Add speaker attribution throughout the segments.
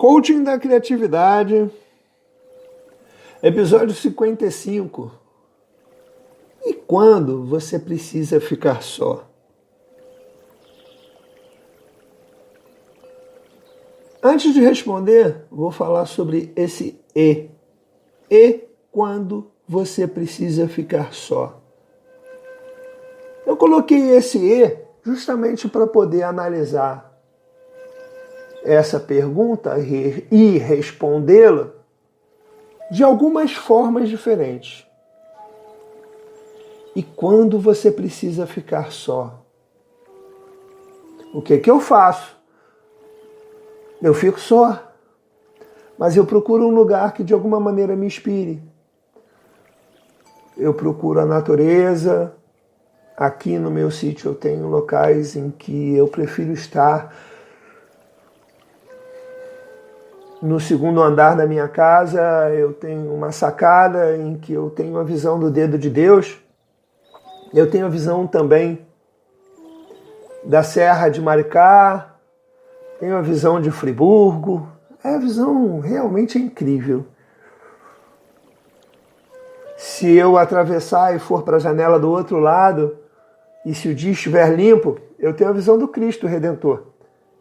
Speaker 1: Coaching da Criatividade, episódio 55. E quando você precisa ficar só? Antes de responder, vou falar sobre esse E. E quando você precisa ficar só? Eu coloquei esse E justamente para poder analisar essa pergunta e respondê-la de algumas formas diferentes. E quando você precisa ficar só? O que eu faço? Eu fico só, mas eu procuro um lugar que de alguma maneira me inspire. Eu procuro a natureza. Aqui no meu sítio eu tenho locais em que eu prefiro estar. No segundo andar da minha casa eu tenho uma sacada em que eu tenho a visão do dedo de Deus. Eu tenho a visão também da Serra de Maricá, tenho a visão de Friburgo. A visão realmente é incrível. Se eu atravessar e for para a janela do outro lado, e se o dia estiver limpo, eu tenho a visão do Cristo Redentor.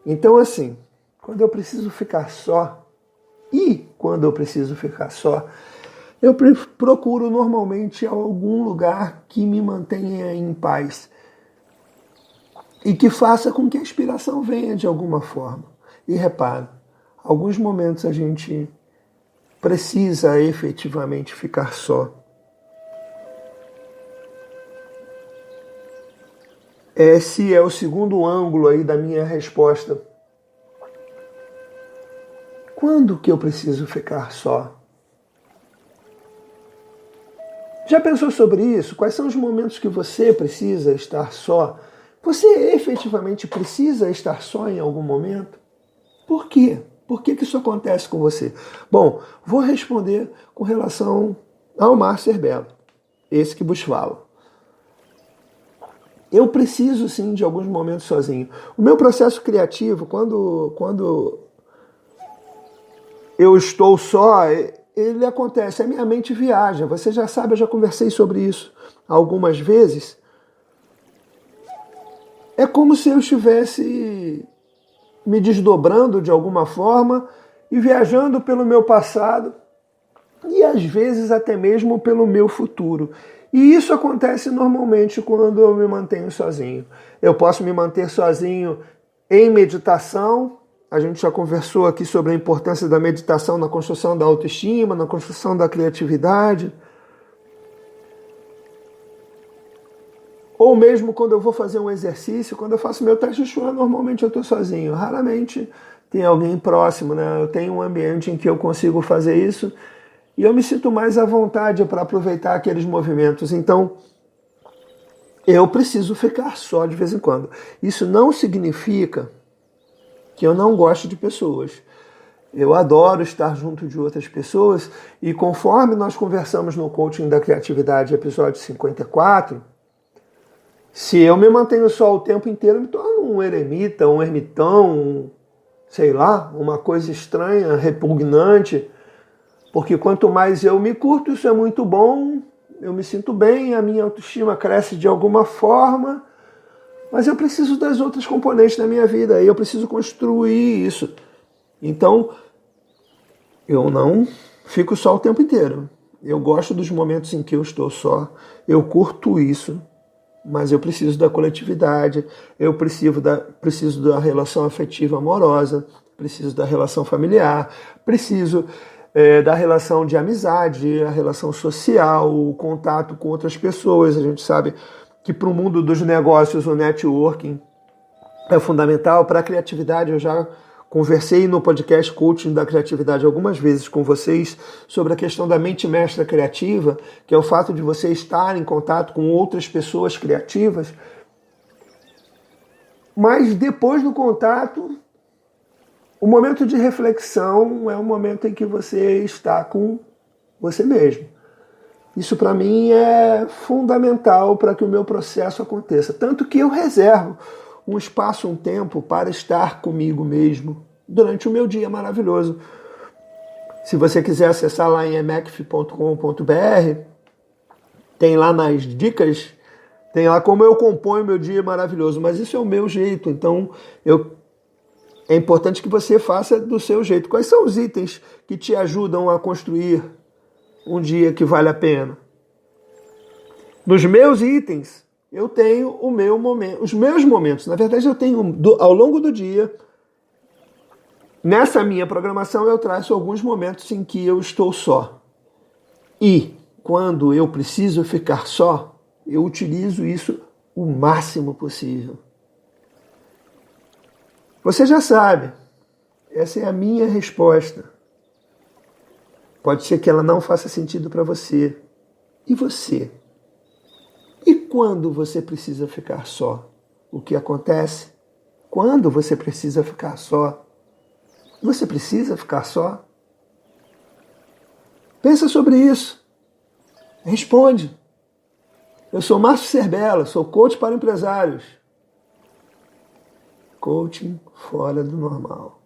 Speaker 1: Então assim, quando eu preciso ficar só, eu procuro normalmente algum lugar que me mantenha em paz e que faça com que a inspiração venha de alguma forma. E repara, alguns momentos a gente precisa efetivamente ficar só. Esse é o segundo ângulo aí da minha resposta. Quando que eu preciso ficar só? Já pensou sobre isso? Quais são os momentos que você precisa estar só? Você efetivamente precisa estar só em algum momento? Por quê? Por que isso acontece com você? Bom, vou responder com relação ao Márcio Herbelo, esse que vos falo. Eu preciso sim de alguns momentos sozinho. O meu processo criativo, quando eu estou só, ele acontece, a minha mente viaja. Você já sabe, eu já conversei sobre isso algumas vezes. É como se eu estivesse me desdobrando de alguma forma e viajando pelo meu passado e às vezes até mesmo pelo meu futuro. E isso acontece normalmente quando eu me mantenho sozinho. Eu posso me manter sozinho em meditação. A gente já conversou aqui sobre a importância da meditação na construção da autoestima, na construção da criatividade. Ou mesmo quando eu vou fazer um exercício, quando eu faço meu Tai Chi Chuan, normalmente eu estou sozinho. Raramente tem alguém próximo, né? Eu tenho um ambiente em que eu consigo fazer isso e eu me sinto mais à vontade para aproveitar aqueles movimentos. Então, eu preciso ficar só de vez em quando. Isso não significa que eu não gosto de pessoas. Eu adoro estar junto de outras pessoas e conforme nós conversamos no Coaching da Criatividade, episódio 54, se eu me mantenho só o tempo inteiro, eu me torno um eremita, um ermitão, sei lá, uma coisa estranha, repugnante, porque quanto mais eu me curto, isso é muito bom, eu me sinto bem, a minha autoestima cresce de alguma forma, mas eu preciso das outras componentes da minha vida, e eu preciso construir isso. Então, eu não fico só o tempo inteiro. Eu gosto dos momentos em que eu estou só, eu curto isso, mas eu preciso da coletividade, eu preciso da relação afetiva amorosa, preciso da relação familiar, preciso da relação de amizade, a relação social, o contato com outras pessoas. A gente sabe que para o mundo dos negócios o networking é fundamental. Para a criatividade, eu já conversei no podcast Coaching da Criatividade algumas vezes com vocês sobre a questão da mente mestra criativa, que é o fato de você estar em contato com outras pessoas criativas, mas depois do contato, o momento de reflexão é o momento em que você está com você mesmo. Isso para mim é fundamental para que o meu processo aconteça. Tanto que eu reservo um espaço, um tempo para estar comigo mesmo durante o meu dia maravilhoso. Se você quiser acessar lá em emecf.com.br, tem lá nas dicas, tem lá como eu componho meu dia maravilhoso, mas isso é o meu jeito, então é importante que você faça do seu jeito. Quais são os itens que te ajudam a construir um dia que vale a pena? Nos meus itens, eu tenho o meu momento, os meus momentos. Na verdade, eu tenho ao longo do dia, nessa minha programação, eu traço alguns momentos em que eu estou só. E quando eu preciso ficar só, eu utilizo isso o máximo possível. Você já sabe, essa é a minha resposta. Pode ser que ela não faça sentido para você. E você? E quando você precisa ficar só? O que acontece? Quando você precisa ficar só? Você precisa ficar só? Pensa sobre isso. Responde. Eu sou Márcio Serbella, sou coach para empresários. Coaching fora do normal.